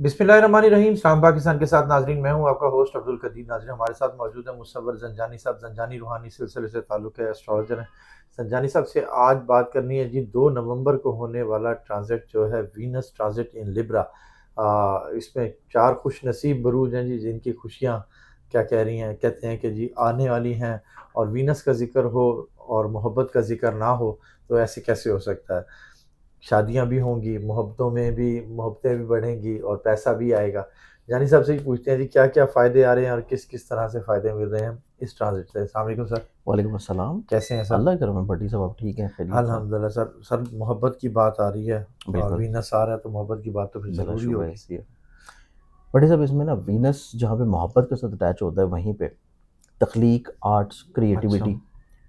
बिस्मिल्लाहिर्रहमानिर्रहीम। सलाम पाकिस्तान के साथ नाजरीन, मैं हूं आपका होस्ट अब्दुल कदीर। नाजरीन, हमारे साथ मौजूद है मुसव्वर ज़ंजानी साहब। ज़ंजानी रूहानी सिलसिले से ताल्लुक़ है, एस्ट्रोलॉजर हैं। ज़ंजानी साहब से आज बात करनी है जी 2 नवंबर को होने वाला ट्रांजिट जो है वीनस ट्रांजिट इन लिब्रा। इसमें 4 खुश नसीब बरूज हैं जी, जिनकी खुशियाँ क्या कह रही हैं, कहते हैं कि जी आने वाली हैं। और वीनस का ज़िक्र हो और मोहब्बत का ज़िक्र ना हो तो ऐसे कैसे हो सकता है। शादियां भी होंगी, मोहब्बतें भी बढ़ेंगी और पैसा भी आएगा। जानी साहब से ही पूछते हैं जी, क्या क्या फ़ायदे आ रहे हैं और किस किस तरह से फ़ायदे मिल रहे हैं इस ट्रांजिट से। अस्सलाम वालेकुम सर, वालेकुम अस्सलाम। कैसे हैं सर? अल्लाह के करम है भट्टी साहब, आप ठीक हैं? खैरियत से हैं? अल्हम्दुलिल्लाह सर। सर, मोहब्बत की बात आ रही है और बिल्कुल, वीनस आ रहा है तो मोहब्बत की बात तो फिर ज़रूरी बिलाशुबह होगी। ऐसी है। भट्टी साहब, इसमें ना वीनस जहाँ पे मोहब्बत के साथ अटैच होता है, वहीं पे तख्लीक, आर्ट्स, अच्छा, क्रिएटिविटी,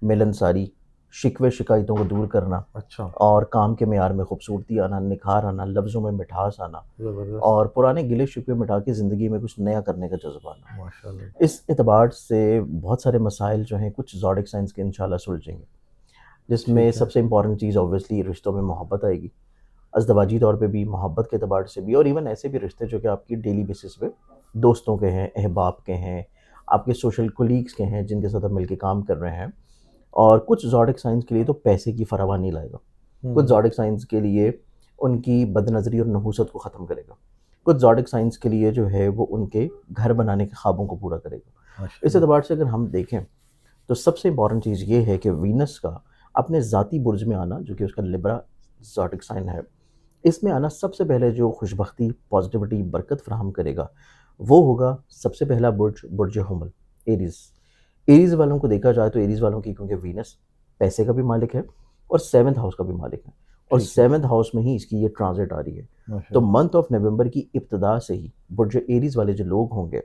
मिलनसारी, शिकवे शिकायतों को दूर करना अच्छा, और काम के मेयार में खूबसूरती आना, निखार आना, लफ्ज़ों में मिठास आना ज़बरदस्त, और पुराने गिले शिकवे मिटा के ज़िंदगी में कुछ नया करने का जज़्बा आना। माशाल्लाह। इस एतबार से बहुत सारे मसाइल जो हैं कुछ ज़ोडिक साइंस के इंशाल्लाह सुलझेंगे, जिसमें ठीक है, सबसे इंपॉर्टेंट चीज़ ऑब्वियसली रिश्तों में मोहब्बत आएगी। अज़दवाजी तौर पे भी, मोहब्बत के एतबार से भी, और इवन ऐसे भी रिश्ते जो कि आपकी डेली बेसिस पे दोस्तों के हैं, अहबाब के हैं, आपके सोशल कोलीग्स के हैं, जिनके साथ आप मिलके काम कर रहे हैं। और कुछ ज़ोडिक साइंस के लिए तो पैसे की फरावानी लाएगा। कुछ हुँ, ज़ोडिक साइंस के लिए उनकी बदनज़री और नहूसत को ख़त्म करेगा। कुछ ज़ोडिक साइंस के लिए जो है वो उनके घर बनाने के ख़्वाबों को पूरा करेगा। इस माशाल्लाह, एतबार से अगर हम देखें तो सबसे इम्पॉर्टेंट चीज़ ये है कि वीनस का अपने ज़ाती बुर्ज में आना, जो कि उसका लिब्रा ज़ोडिक साइन है, इसमें आना सबसे पहले जो खुशबख्ती, पॉज़िटिविटी, बरकत फ़राहम करेगा, वो होगा सबसे पहला बुर्ज, बुर्ज हुमल, एरीज़। एरीज़ वालों को देखा जाए तो एरीज़ वालों की क्योंकि वीनस पैसे का भी मालिक है और 7th हाउस का भी मालिक है, और ठीक है, 7th हाउस में ही इसकी ये ट्रांज़िट आ रही है। तो माशाल्लाह, मंथ ऑफ नवंबर की इब्तिदा से ही बुर्ज एरीज़ वाले जो लोग होंगे,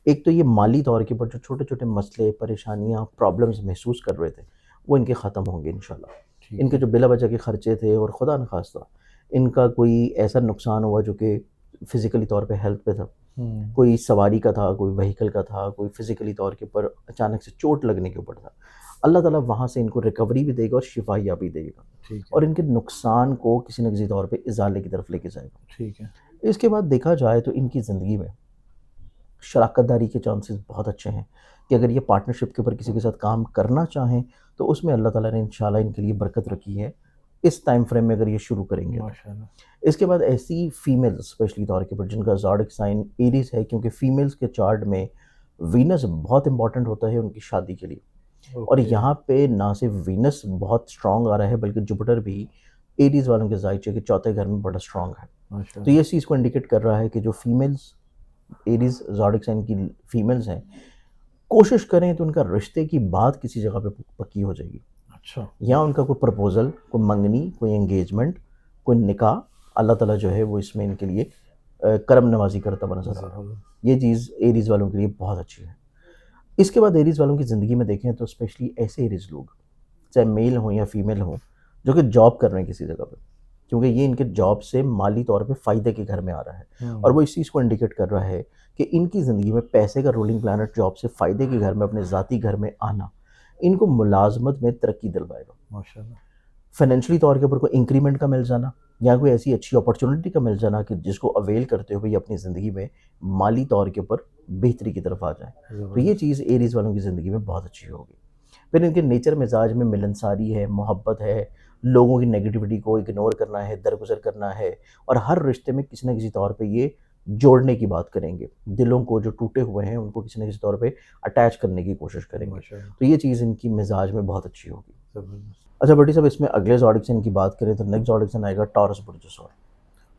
एक तो ये माली तौर के ऊपर जो छोटे-छोटे मसले, परेशानियाँ, प्रॉब्लम्स महसूस कर रहे थे, वो इनके ख़त्म होंगे इंशाल्लाह। ठीक इनके है। जो बिला वजह के खर्चे थे और खुदा न ख़ास्ता इनका कोई ऐसा नुकसान हुआ जो कि फ़िज़िकली तौर पे हेल्थ पे था, हुँ, कोई सवारी का था, कोई व्हीकल का था, कोई फ़िज़िकली तौर के ऊपर अचानक से चोट लगने के ऊपर था। अल्लाह ताला वहाँ से इनको रिकवरी भी देगा और शिफ़ायाबी देगा ठीक है, और इनके नुकसान को किसी न किसी तौर पे इज़ाले की तरफ लेके जाएगा। ठीक है, इसके बाद देखा जाए तो इनकी ज़िंदगी में शराकत दारी के चांसेस बहुत अच्छे हैं कि अगर ये पार्टनरशिप के ऊपर किसी के साथ काम करना चाहें, तो उसमें अल्लाह ताला ने इंशाल्लाह इनके लिए बरकत रखी है, इस टाइम फ्रेम में अगर ये शुरू करेंगे तो। माशाल्लाह, इसके बाद ऐसी फीमेल्स स्पेशली तौर के ऊपर जिनका ज़ोडिक साइन एरीज़ है, क्योंकि फीमेल्स के चार्ट में वीनस बहुत इंपॉर्टेंट होता है उनकी शादी के लिए। और ओके, यहाँ पे ना सिर्फ वीनस बहुत स्ट्रॉन्ग आ रहा है, बल्कि जुपिटर भी एरीज़ वालों के ज़ायचे के चौथे घर में बड़ा स्ट्रॉन्ग है। तो माशाल्लाह, ये इस चीज़ को इंडिकेट कर रहा है कि जो फीमेल्स एरीज़ ज़ोडिक साइन की फीमेल्स हैं, कोशिश करें तो उनका रिश्ते की बात किसी जगह पे पक्की हो जाएगी, अच्छा, या उनका कोई प्रपोज़ल, कोई मंगनी, कोई एंगेजमेंट, कोई निकाह, अल्लाह ताला जो है वो इसमें इनके लिए करम नवाज़ी करता हुआ नज़र आ रहा ज़बरदस्त, है। ये चीज़ एरीज़ वालों के लिए बहुत अच्छी है। इसके बाद एरीज़ वालों की ज़िंदगी में देखें तो स्पेशली ऐसे एरीज़ लोग, चाहे मेल हों या फीमेल हों, जो कि जॉब कर रहे हैं किसी जगह पे, क्योंकि ये इनके जॉब से माली तौर पे फ़ायदे के घर में आ रहा है, और हुँ, वो इस चीज़ को इंडिकेट कर रहा है कि इनकी ज़िंदगी में पैसे का रूलिंग प्लैनेट जॉब से फ़ायदे के घर में, अपने ज़ाती घर में आना, इनको मुलाज़मत में तरक्की दिलवाएगा। माशाल्लाह, फाइनेंशियली तौर के ऊपर कोई इंक्रीमेंट का मिल जाना, या कोई ऐसी अच्छी अपॉर्चुनिटी का मिल जाना कि जिसको अवेल करते हुए ये अपनी ज़िंदगी में माली तौर के ऊपर बेहतरी की तरफ आ जाएँ। तो ये ज़बरदस्त, चीज़ एरीज़ वालों की ज़िंदगी में बहुत अच्छी होगी। फिर इनके नेचर मिजाज में मिलनसारी है, मोहब्बत है, लोगों की नेगेटिविटी को इग्नोर करना है, दरगुज़र करना है, और हर रिश्ते में किसी न किसी तौर पे ये जोड़ने की बात करेंगे। दिलों को जो टूटे हुए हैं उनको किसी न किसी तौर पे अटैच करने की कोशिश करेंगे। माशाल्लाह, तो ये चीज़ इनकी मिजाज में बहुत अच्छी होगी। ज़बरदस्त, अच्छा भट्टी साहब, इसमें अगले ज़ोडिक साइन की बात करें तो नेक्स्ट ज़ोडिक साइन आएगा टॉरस बुर्ज।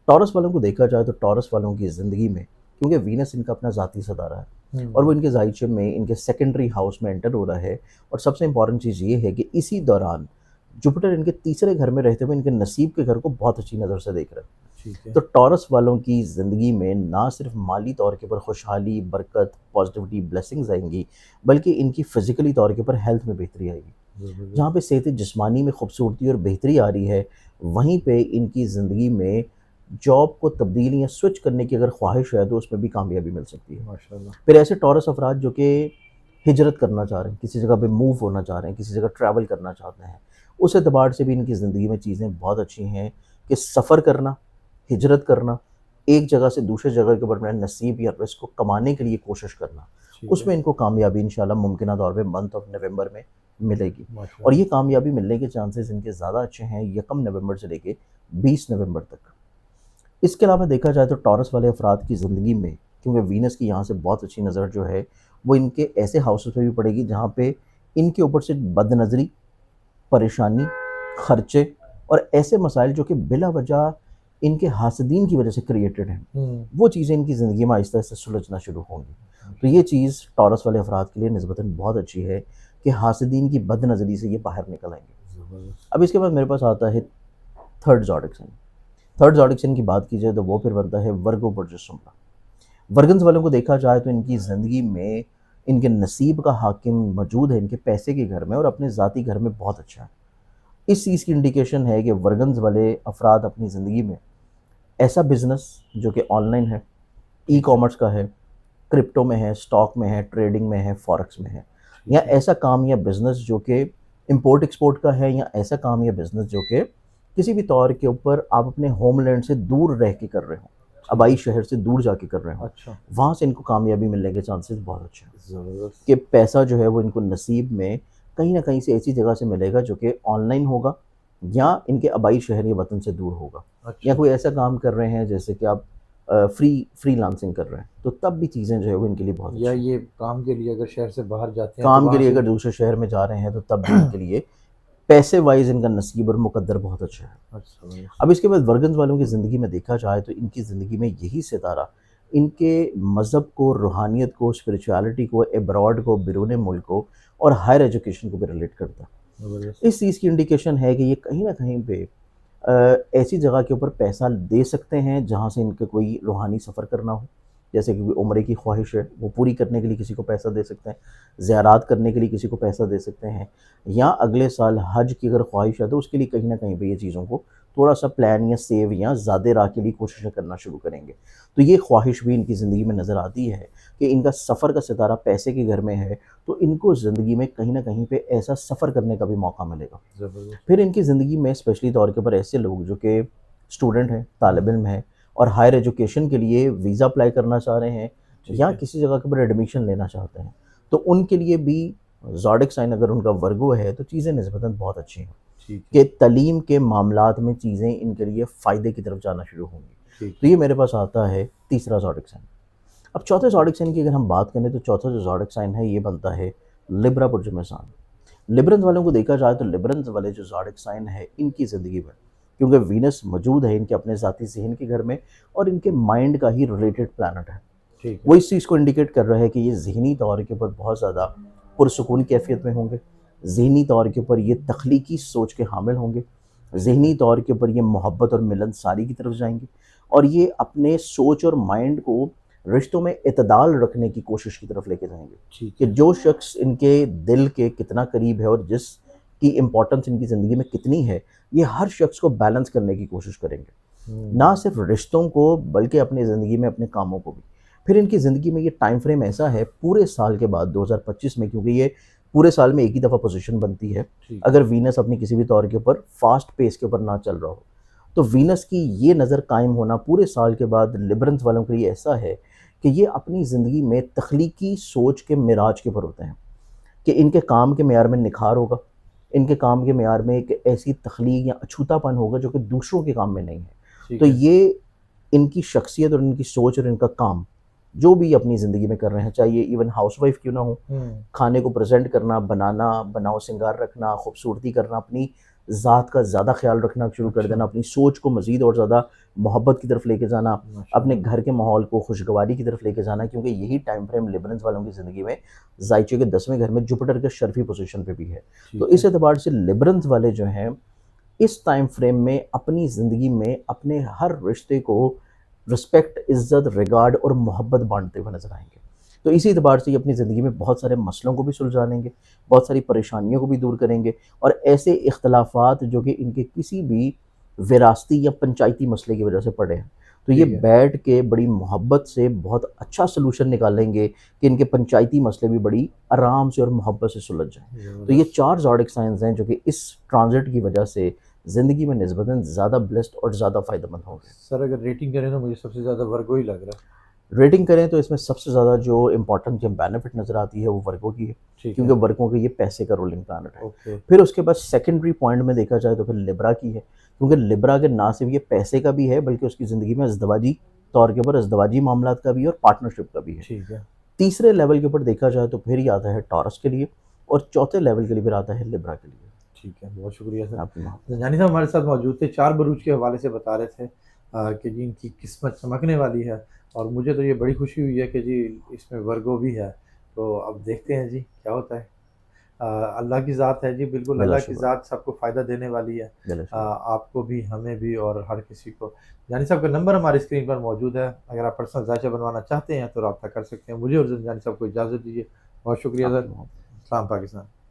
टॉरस वालों को देखा जाए तो टॉरस वालों की ज़िंदगी में, क्योंकि वीनस इनका अपना ज़ाती सतारा है और वो हुँ, इनके ज़ाइचे में इनके सेकेंडरी हाउस में एंटर हो रहा है, और सबसे इंपॉर्टेंट चीज़ ये है कि इसी दौरान जुपिटर इनके तीसरे घर में रहते हुए इनके नसीब के घर को बहुत अच्छी नज़र से देख रहा है। ठीक है, तो टॉरस वालों की ज़िंदगी में ना सिर्फ माली तौर के ऊपर खुशहाली, बरकत, पॉजिटिविटी, ब्लेसिंग्स आएंगी, बल्कि इनकी फ़िज़िकली तौर के ऊपर हेल्थ में बेहतरी आएगी। जहाँ ज़बरदस्त, पे सेहत जिस्मानी में खूबसूरती और बेहतरी आ रही है, वहीं पे इनकी ज़िंदगी में जॉब को तब्दील या स्विच करने की अगर ख्वाहिश है तो उसमें भी कामयाबी मिल सकती है। माशाल्लाह, फिर ऐसे टॉरस अफराद जो कि हिजरत करना चाह रहे हैं, किसी जगह पे मूव होना चाह रहे हैं, किसी जगह ट्रैवल करना चाहते हैं, उस एतबार से भी इनकी ज़िंदगी में चीज़ें बहुत अच्छी हैं कि सफ़र करना, हिजरत करना, ایک جگہ سے دوسرے جگہ کے اوپر اپنے نصیب یا رزق کو کمانے کے لیے کوشش کرنا، اس میں ان کو کامیابی انشاءاللہ ممکنہ طور پہ منتھ آف نومبر میں ملے گی، اور یہ کامیابی ملنے کے چانسز ان کے زیادہ اچھے ہیں 1 نومبر سے لے کے 20 نومبر تک۔ اس کے علاوہ دیکھا جائے تو ٹورس والے افراد کی زندگی میں، کیونکہ وینس کی یہاں سے بہت اچھی نظر جو ہے وہ ان کے ایسے ہاؤسز پہ بھی پڑے گی جہاں پہ ان کے اوپر سے بد نظری، پریشانی، خرچے اور ایسے مسائل جو کہ بلا وجہ ان کے حاسدین کی وجہ سے کریٹڈ ہیں، وہ چیزیں ان کی زندگی میں آہستہ آہستہ سلجھنا شروع ہوں گی۔ تو یہ چیز ٹورس والے افراد کے لیے نسبتاً بہت اچھی ہے کہ حاسدین کی بد نظری سے یہ باہر نکل آئیں گے۔ اب اس کے بعد میرے پاس آتا ہے third zodiac sign. Third zodiac sign کی بات کی جائے تو وہ پھر بنتا ہے ورگو برج الزمرہ۔ ورگنز والوں کو دیکھا جائے تو ان کی زندگی میں ان کے نصیب کا حاکم موجود ہے ان کے پیسے کے گھر میں اور اپنے ذاتی گھر میں بہت اچھا ہے۔ اس چیز کی انڈیکیشن ہے کہ ورگنز والے افراد اپنی زندگی میں ایسا بزنس جو کہ آن لائن ہے، ای کامرس کا ہے، کرپٹو میں ہے، سٹاک میں ہے، ٹریڈنگ میں ہے، فارکس میں ہے، یا ایسا کام یا بزنس جو کہ امپورٹ ایکسپورٹ کا ہے، یا ایسا کام یا بزنس جو کہ کسی بھی طور کے اوپر آپ اپنے ہوم لینڈ سے دور رہ کے کر رہے ہوں، آبائی شہر سے دور جا کے کر رہے ہوں، وہاں سے ان کو کامیابی ملنے کے چانسز بہت اچھے ہیں کہ پیسہ جو ہے وہ ان کو نصیب میں کہیں نہ کہیں سے ایسی جگہ سے ملے گا جو کہ آن لائن ہوگا یا ان کے آبائی شہر یا وطن سے دور ہوگا، یا کوئی ایسا کام کر رہے ہیں جیسے کہ آپ فری لانسنگ کر رہے ہیں، تو تب بھی چیزیں جو ہے وہ ان کے لیے بہت یا یہ کام کے لیے اگر شہر سے باہر جاتے ہیں، کام کے لیے اگر دوسرے شہر میں جا رہے ہیں تو تب بھی ان کے لیے پیسے وائز ان کا نصیب اور مقدر بہت اچھا ہے۔ اب اس کے بعد ورگنز والوں کی زندگی میں دیکھا جائے تو ان کی زندگی میں یہی ستارہ ان کے مذہب کو، روحانیت کو، اسپریچوالٹی کو، ایبراڈ کو، بیرون ملک کو اور ہائر ایجوکیشن کو بھی ریلیٹ کرتا ہے۔ اس چیز کی انڈیکیشن ہے کہ یہ کہیں نہ کہیں پہ ایسی جگہ کے اوپر پیسہ دے سکتے ہیں جہاں سے ان کا کوئی روحانی سفر کرنا ہو، جیسے کہ کوئی عمرے کی خواہش ہے وہ پوری کرنے کے لیے کسی کو پیسہ دے سکتے ہیں، زیارات کرنے کے لیے کسی کو پیسہ دے سکتے ہیں، یا اگلے سال حج کی اگر خواہش ہے تو اس کے لیے کہیں نہ کہیں پہ یہ چیزوں کو تھوڑا سا پلان یا سیو یا زیادہ راہ کے لیے کوششیں کرنا شروع کریں گے۔ تو یہ خواہش بھی ان کی زندگی میں نظر آتی ہے کہ ان کا سفر کا ستارہ پیسے کے گھر میں ہے، تو ان کو زندگی میں کہیں نہ کہیں پہ ایسا سفر کرنے کا بھی موقع ملے گا۔ پھر ان کی زندگی میں اسپیشلی طور کے اوپر ایسے لوگ جو کہ اسٹوڈنٹ ہیں، طالب علم ہیں اور ہائر ایجوکیشن کے لیے ویزا اپلائی کرنا چاہ رہے ہیں یا کسی جگہ کے اوپر ایڈمیشن لینا چاہتے ہیں، تو ان کے لیے بھی زوڈک سائن اگر ان کا ورگو ہے تو چیزیں نسبتاً بہت اچھی ہیں کہ تعلیم کے معاملات میں چیزیں ان کے لیے فائدے کی طرف جانا شروع ہوں گی۔ تو یہ میرے پاس آتا ہے تیسرا زوڈک سائن۔ اب چوتھے زوڈک سائن کی اگر ہم بات کریں تو چوتھا جو زوڈک سائن ہے یہ بنتا ہے لبرا برج میزان۔ لبرنز والوں کو دیکھا جائے تو لبرنز والے جو زوڈک سائن ہے ان کی زندگی میں، کیونکہ وینس موجود ہے ان کے اپنے ذاتی ذہن کے گھر میں اور ان کے مائنڈ کا ہی ریلیٹڈ پلانٹ ہے، وہ اس چیز کو انڈیکیٹ کر رہا ہے کہ یہ ذہنی طور کے اوپر بہت زیادہ پرسکون کیفیت میں ہوں گے، ذہنی طور کے اوپر یہ تخلیقی سوچ کے حامل ہوں گے، ذہنی طور کے اوپر یہ محبت اور ملن ساری کی طرف جائیں گے، اور یہ اپنے سوچ اور مائنڈ کو رشتوں میں اعتدال رکھنے کی کوشش کی طرف لے کے جائیں گے کہ جو شخص ان کے دل کے کتنا قریب ہے اور جس کی امپورٹنس ان کی زندگی میں کتنی ہے، یہ ہر شخص کو بیلنس کرنے کی کوشش کریں گے، نہ صرف رشتوں کو بلکہ اپنی زندگی میں اپنے کاموں کو بھی۔ پھر ان کی زندگی میں یہ ٹائم فریم ایسا ہے پورے سال کے بعد 2025 میں، کیونکہ یہ پورے سال میں ایک ہی دفعہ پوزیشن بنتی ہے اگر وینس اپنی کسی بھی طور کے اوپر فاسٹ پیس کے اوپر نہ چل رہا ہو، تو وینس کی یہ نظر قائم ہونا پورے سال کے بعد لبرنز والوں کے لیے ایسا ہے کہ یہ اپنی زندگی میں تخلیقی سوچ کے معراج کے اوپر ہوتے ہیں کہ ان کے کام کے معیار میں نکھار ہوگا، ان کے کام کے معیار میں ایک ایسی تخلیق یا اچھوتا پن ہوگا جو کہ دوسروں کے کام میں نہیں ہے۔ تو یہ ان کی شخصیت اور ان کی سوچ اور ان کا کام جو بھی اپنی زندگی میں کر رہے ہیں، چاہے یہ ایون ہاؤس وائف کیوں نہ ہو، کھانے کو پریزنٹ کرنا، بنانا، بناؤ سنگار رکھنا، خوبصورتی کرنا، اپنی ذات کا زیادہ خیال رکھنا شروع کر دینا، اپنی سوچ کو مزید اور زیادہ محبت کی طرف لے کے جانا، اپنے گھر کے ماحول کو خوشگواری کی طرف لے کے جانا، کیونکہ یہی ٹائم فریم لبرنز والوں کی زندگی میں زائچے کے 10ویں گھر میں جوپیٹر کے شرفی پوزیشن پہ بھی ہے۔ تو اس اعتبار سے لبرنز والے جو ہیں اس ٹائم فریم میں اپنی زندگی میں اپنے ہر رشتے کو رسپیکٹ، عزت، ریگارڈ اور محبت بانٹتے ہوئے نظر آئیں گے۔ تو اسی اعتبار سے یہ اپنی زندگی میں بہت سارے مسئلوں کو بھی سلجھا لیں گے، بہت ساری پریشانیوں کو بھی دور کریں گے، اور ایسے اختلافات جو کہ ان کے کسی بھی وراثتی یا پنچایتی مسئلے کی وجہ سے پڑے ہیں تو یہ بیٹھ کے بڑی محبت سے بہت اچھا سلوشن نکالیں گے کہ ان کے پنچایتی مسئلے بھی بڑی آرام سے اور محبت سے سلجھ جائیں۔ تو یہ 4 زوڈک سائنز ہیں جو کہ اس ٹرانزٹ کی وجہ سے ज़िंदगी में निस्बतन ज़्यादा ब्लेस्ड और ज़्यादा फ़ायदेमंद होंगे। सर अगर रेटिंग करें तो मुझे सबसे ज़्यादा वर्गो ही लग रहा है। रेटिंग करें तो इसमें सबसे ज़्यादा जो इम्पोर्टेंट जो बेनिफिट नज़र आती है वो वर्गों की है, ठीक क्योंकि है। वर्गों के ये पैसे का रूलिंग प्लानट है। ओके। फिर उसके बाद सेकेंडरी पॉइंट में देखा जाए तो फिर लिब्रा की है, क्योंकि लिब्रा के ना सिर्फ ये पैसे का भी है बल्कि उसकी ज़िंदगी में अज़दवाजी तौर के ऊपर अज़दवाजी मामलात का भी है और पार्टनरशिप का भी है। ठीक है। तीसरे लेवल के ऊपर देखा जाए तो फिर ये आता है टॉरस के लिए, और चौथे लेवल के लिए फिर आता है लिब्रा के लिए। ठीक है, बहुत शुक्रिया सर। आपकी मोहब्बत। ज़ंजानी साहब हमारे साथ मौजूद थे, 4 बरूज के हवाले से बता रहे थे कि जी इनकी किस्मत चमकने वाली है, और मुझे तो ये बड़ी खुशी हुई है कि जी इसमें वर्गो भी है। तो अब देखते हैं जी क्या होता है। अल्लाह की ज़ात है जी, बिल्कुल बिला अल्लाह की शुबा, ज़ात सबको फ़ायदा देने वाली है। बिला शुबा। आपको भी, हमें भी और हर किसी को। ज़ंजानी साहब का नंबर हमारी स्क्रीन पर मौजूद है, अगर आप पर्सनल जायचा बनवाना चाहते हैं तो रब्ता कर सकते हैं। मुझे और ज़ंजानी साहब को इजाज़त दीजिए। बहुत शुक्रिया सर। आपकी मोहब्बत। अस्सलाम पाकिस्तान।